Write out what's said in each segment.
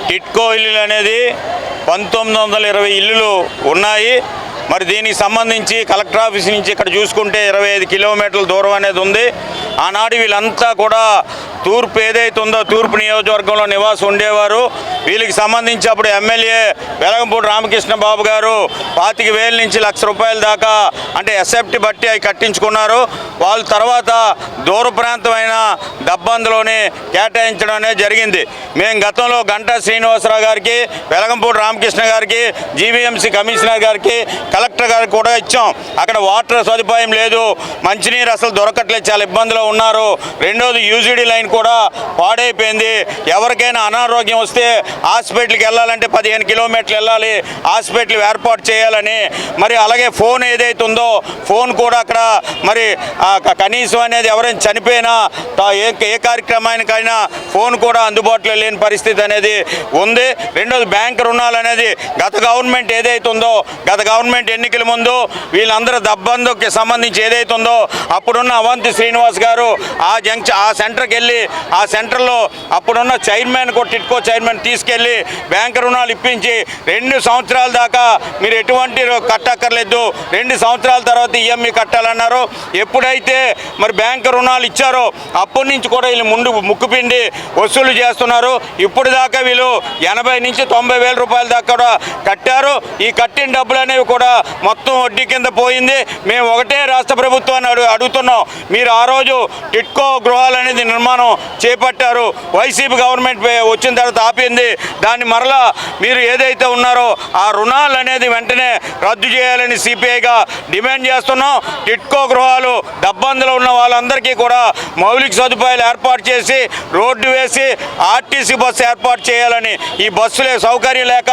టిట్కో ఇల్లులు అనేది 1920 ఇల్లులు ఉన్నాయి. మరి దీనికి సంబంధించి కలెక్టర్ ఆఫీస్ నుంచి ఇక్కడ చూసుకుంటే 25 కిలోమీటర్ల దూరం అనేది ఉంది. ఆనాడు వీళ్ళంతా కూడా తూర్పు ఏదైతే ఉందో తూర్పు నియోజకవర్గంలో నివాసం ఉండేవారు. వీళ్ళకి సంబంధించి అప్పుడు ఎమ్మెల్యే వెలగంపూడి రామకృష్ణ బాబు గారు 25,000 నుంచి ₹1,00,000 దాకా అంటే ఎస్ఎఫ్టీ బట్టి అవి కట్టించుకున్నారు. వాళ్ళ తర్వాత దూర ప్రాంతమైన దబ్బందులోనే కేటాయించడం అనేది జరిగింది. మేము గతంలో గంటా శ్రీనివాసరావు గారికి, వెలగంపూడి రామకృష్ణ గారికి, జీవీఎంసీ కమిషనర్ గారికి, కలెక్టర్ గారికి కూడా ఇచ్చాం. అక్కడ వాటర్ సదుపాయం లేదు, మంచినీరు అసలు దొరకట్లేదు, చాలా ఇబ్బందులు ఉన్నారు. రెండోది యూజీడీ లైన్ కూడా పాడైపోయింది. ఎవరికైనా అనారోగ్యం వస్తే హాస్పిటల్కి వెళ్ళాలంటే 15 కిలోమీటర్లు వెళ్ళాలి, హాస్పిటల్ ఏర్పాటు చేయాలని. మరి అలాగే ఫోన్ ఏదైతే ఉందో ఫోన్ కూడా అక్కడ మరి కనీసం అనేది ఎవరైనా చనిపోయినా ఏ కార్యక్రమానికైనా ఫోన్ కూడా అందుబాటులో లేని పరిస్థితి అనేది ఉంది. రెండోది బ్యాంక్ రుణాలు అనేది గత గవర్నమెంట్ ఏదైతే ఉందో గత గవర్నమెంట్ ఎన్నికల ముందు వీళ్ళందరూ దబ్బందుకి సంబంధించి ఏదైతే ఉందో అప్పుడున్న అవంతి శ్రీనివాస్ గారు ఆ సెంటర్కి వెళ్ళి ఆ సెంటర్లో అప్పుడున్న చైర్మన్ కూడా టిట్కో చైర్మన్ తీసుకెళ్ళి బ్యాంక్ రుణాలు ఇప్పించి 2 సంవత్సరాల దాకా మీరు ఎటువంటి కట్టక్కర్లేదు, 2 సంవత్సరాల తర్వాత ఈఎంఐ కట్టాలన్నారు. ఎప్పుడైతే మరి బ్యాంక్ రుణాలు ఇచ్చారో అప్పటి నుంచి కూడా వీళ్ళు ముందు ముక్కుపిండి వసూలు చేస్తున్నారు. ఇప్పుడు దాకా వీళ్ళు 80,000 నుంచి 90,000 రూపాయల దాకా కూడా కట్టారు. ఈ కట్టిన డబ్బులు అనేవి కూడా మొత్తం వడ్డీ కింద పోయింది. మేము ఒకటే రాష్ట్ర ప్రభుత్వాన్ని అడుగుతున్నాం, మీరు ఆ రోజు టిట్కో గృహాలు అనేది నిర్మాణం చేపట్టారు, వైసీపీ గవర్నమెంట్ వచ్చిన తర్వాత ఆపింది. దాన్ని మరలా మీరు ఏదైతే ఉన్నారో ఆ రుణాలు అనేది వెంటనే రద్దు చేయాలని సిపిఐగా డిమాండ్ చేస్తున్నాం. టిట్కో గృహాలు దబ్బందులో ఉన్న వాళ్ళందరికీ కూడా మౌలిక సదుపాయాలు ఏర్పాటు చేసి రోడ్డు వేసి ఆర్టీసీ బస్సు ఏర్పాటు చేయాలని. ఈ బస్సులే సౌకర్యం లేక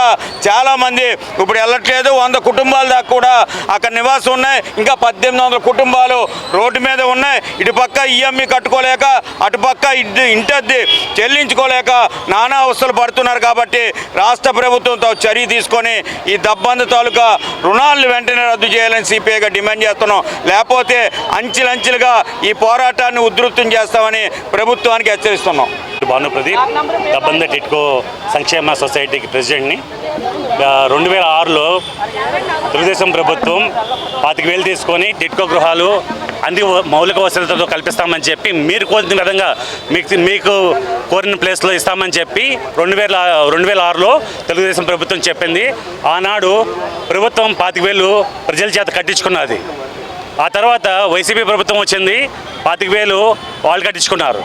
చాలామంది ఇప్పుడు వెళ్ళట్లేదు. 100 కుటుంబాల దాకా కూడా అక్కడ నివాసం ఉన్నాయి. ఇంకా 1800 కుటుంబాలు రోడ్డు మీద ఉన్నాయి. ఇటు పక్క ఈఎంఐ కట్టుకోలేక, అటుపక్క ఇంటద్ది చెల్లించుకోలేక నానా అవస్థలు పడుతున్నారు. కాబట్టి రాష్ట్ర ప్రభుత్వంతో చర్య తీసుకొని ఈ దబ్బందు తాలూకా రుణాలను వెంటనే రద్దు చేయాలని సిపిఐగా డిమాండ్ చేస్తున్నాం. లేకపోతే అంచెలంచెలుగా ఈ పోరాటాన్ని ఉధృతం చేస్తామని ప్రభుత్వానికి హెచ్చరిస్తున్నాం. భానుప్రదీప్, దబ్బంద టిట్కో సంక్షేమ సొసైటీకి ప్రెసిడెంట్ని. 2006లో తెలుగుదేశం ప్రభుత్వం 25,000 తీసుకొని టిట్కో గృహాలు అన్ని మౌలిక వసతులతో కల్పిస్తామని చెప్పి మీరు కోరిన విధంగా మీకు కోరిన ప్లేస్లో ఇస్తామని చెప్పి 2006లో తెలుగుదేశం ప్రభుత్వం చెప్పింది. ఆనాడు ప్రభుత్వం 25,000 ప్రజల చేత కట్టించుకున్నది. ఆ తర్వాత వైసీపీ ప్రభుత్వం వచ్చింది, 25,000 వాళ్ళు కట్టించుకున్నారు.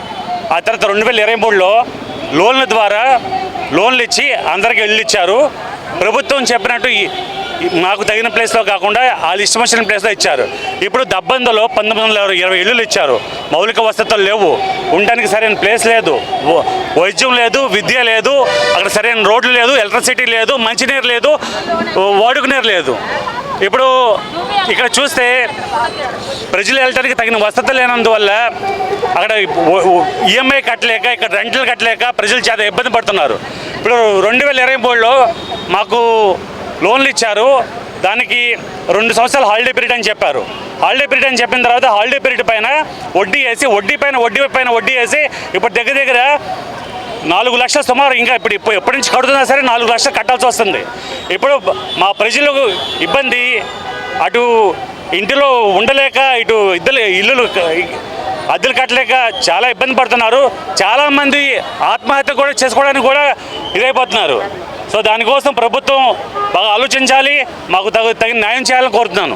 ఆ తర్వాత 2023లో లోన్ల ద్వారా లోన్లు ఇచ్చి అందరికీ ఇళ్ళు ఇచ్చారు. ప్రభుత్వం చెప్పినట్టు మాకు తగిన ప్లేస్లో కాకుండా వాళ్ళు ఇష్టం వచ్చిన ప్లేస్లో ఇచ్చారు. ఇప్పుడు దబ్బందులో 1920 ఇళ్ళు ఇచ్చారు. మౌలిక వసతులు లేవు, ఉండడానికి సరైన ప్లేస్ లేదు, వైద్యం లేదు, విద్య లేదు, అక్కడ సరైన రోడ్లు లేదు, ఎలక్ట్రిసిటీ లేదు, మంచినీరు లేదు, వాడుకునీరు లేదు. ఇప్పుడు ఇక్కడ చూస్తే ప్రజలు వెళ్ళడానికి తగిన వసతులు లేనందువల్ల అక్కడ ఈఎంఐ కట్టలేక, ఇక్కడ రెంట్లు కట్టలేక ప్రజలు చాలా ఇబ్బంది పడుతున్నారు. ఇప్పుడు 2023లో మాకు లోన్లు ఇచ్చారు. దానికి 2 సంవత్సరాలు హాలిడే పీరియడ్ అని చెప్పారు. హాలిడే పీరియడ్ అని చెప్పిన తర్వాత హాలిడే పీరియడ్ పైన వడ్డీ వేసి, వడ్డీ పైన వడ్డీ వేసి ఇప్పుడు దగ్గర 4 లక్షలు సుమారు ఇంకా ఎప్పటి నుంచి కడుతున్నా సరే 4 లక్షలు కట్టాల్సి వస్తుంది. ఇప్పుడు మా ప్రజలకు ఇబ్బంది, అటు ఇంటిలో ఉండలేక, ఇటు ఇల్లులు అద్దెలు కట్టలేక చాలా ఇబ్బంది పడుతున్నారు. చాలామంది ఆత్మహత్య కూడా చేసుకోవడానికి కూడా ఇదైపోతున్నారు. సో దానికోసం ప్రభుత్వం బాగా ఆలోచించాలి, మాకు తగిన న్యాయం చేయాలని కోరుతున్నాను.